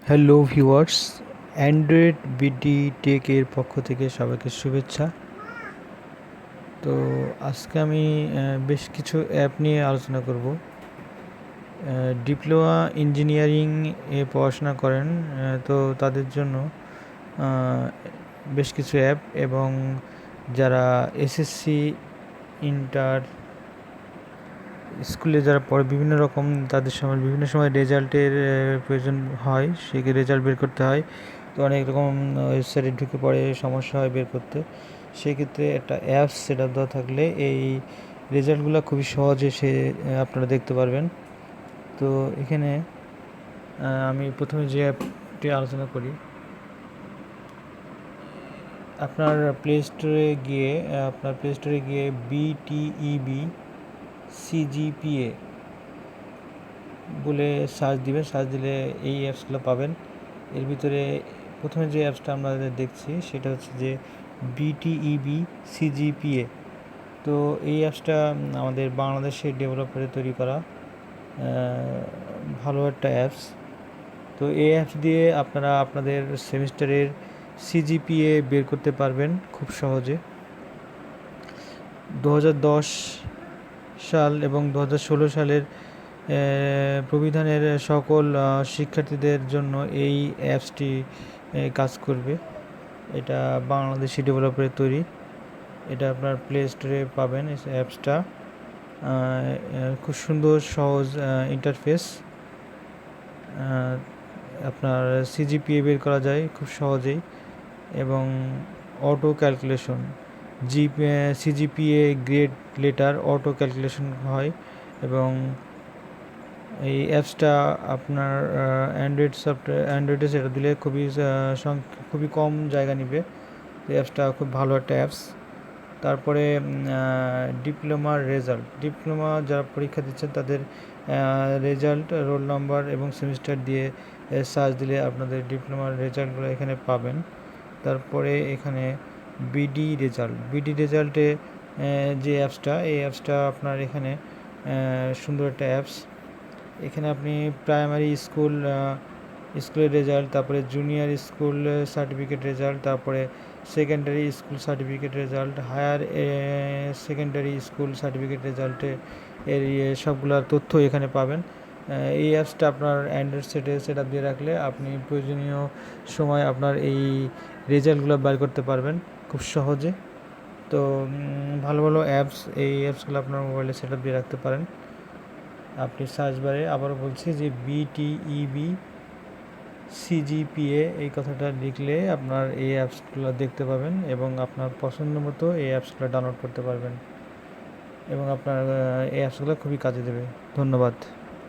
Hello viewers, Android BD টেকের পক্ষ থেকে সবাইকে শুভেচ্ছা। তো আজকে আমি বেশ কিছু অ্যাপ নিয়ে আলোচনা করব। ডিপ্লোমা ইঞ্জিনিয়ারিং এ পড়াশোনা করেন তো তাদের জন্য বেশ কিছু অ্যাপ, এবং যারা এসএসসি ইন্টার স্কুলে যারা পড়ে বিভিন্ন রকম তাদের সময় বিভিন্ন সময় রেজাল্টের প্রয়োজন হয়, সেই রেজাল্ট বের করতে হয়। তো অনেক রকম ওয়েবসাইটে ঢুকে পড়ে সমস্যা হয় বের করতে। সেক্ষেত্রে একটা অ্যাপস সেট আপ দেওয়া থাকলে এই রেজাল্টগুলো খুবই সহজে আপনারা দেখতে পারবেন। তো এখানে আমি প্রথমে যে অ্যাপটি আলোচনা করি, আপনার প্লে স্টোরে গিয়ে বিটিইবি সিজিপিএ বলে সার্চ দিবেন। সার্চ দিলে এই অ্যাপসগুলো পাবেন। এর ভিতরে প্রথমে যে অ্যাপসটা আমরা দেখছি সেটা হচ্ছে যে বিটিইবি সিজিপিএ। তো এই অ্যাপসটা আমাদের বাংলাদেশের ডেভেলপারে তৈরি করা ভালো একটা অ্যাপস। তো এই অ্যাপস দিয়ে আপনারা আপনাদের সেমিস্টারের সিজিপিএ বের করতে পারবেন খুব সহজে। 2010 সাল এবং 2016 সালের প্রবিধানের সকল শিক্ষার্থীদের জন্য এই অ্যাপসটি কাজ করবে। এটা বাংলাদেশি ডেভেলপারের তৈরি। এটা আপনার প্লে স্টোরে পাবেন। এই অ্যাপসটা খুব সুন্দর সহজ ইন্টারফেস। আপনার সিজিপিএ বের করা যায় খুব সহজেই, এবং auto calculation CGPA grade letter auto calculation হয়। এবং এই অ্যাপসটা আপনার অ্যান্ড্রয়েডে সেটা দিলে খুবই কম জায়গা নেবে। এই অ্যাপসটা খুব ভালো একটা অ্যাপস। তারপরে ডিপ্লোমা যারা পরীক্ষা দিচ্ছেন তাদের রেজাল্ট, রোল নাম্বার এবং সেমিস্টার দিয়ে সার্চ দিলে আপনাদের ডিপ্লোমার রেজাল্টগুলো এখানে পাবেন। তারপরে এখানে বিডি রেজাল্টে যে অ্যাপসটা, এই অ্যাপসটা আপনার এখানে সুন্দর একটা অ্যাপস। এখানে আপনি প্রাইমারি স্কুলের রেজাল্ট, তারপরে জুনিয়র স্কুল সার্টিফিকেট রেজাল্ট, তারপরে secondary school certificate result, higher secondary school certificate রেজাল্টে এর সবগুলো তথ্য এখানে পাবেন। এই অ্যাপসটা আপনার অ্যান্ড্রয়েড সেট আপ দিয়ে রাখলে আপনি প্রয়োজনীয় সময় আপনার এই রেজাল্টগুলো বের করতে পারবেন খুব সহজে। তো ভালো ভালো এই অ্যাপসগুলো আপনার মোবাইলে সেট আপ দিয়ে রাখতে পারেন। আপনি সার্চ বারে আবারও বলছি যে বিটিইবি সিজিপিএ এই কথাটা লিখলে আপনার এই অ্যাপসগুলো দেখতে পাবেন, এবং আপনার পছন্দ মতো এই অ্যাপসগুলো ডাউনলোড করতে পারবেন, এবং আপনার এই অ্যাপসগুলো খুবই কাজে দেবে। ধন্যবাদ।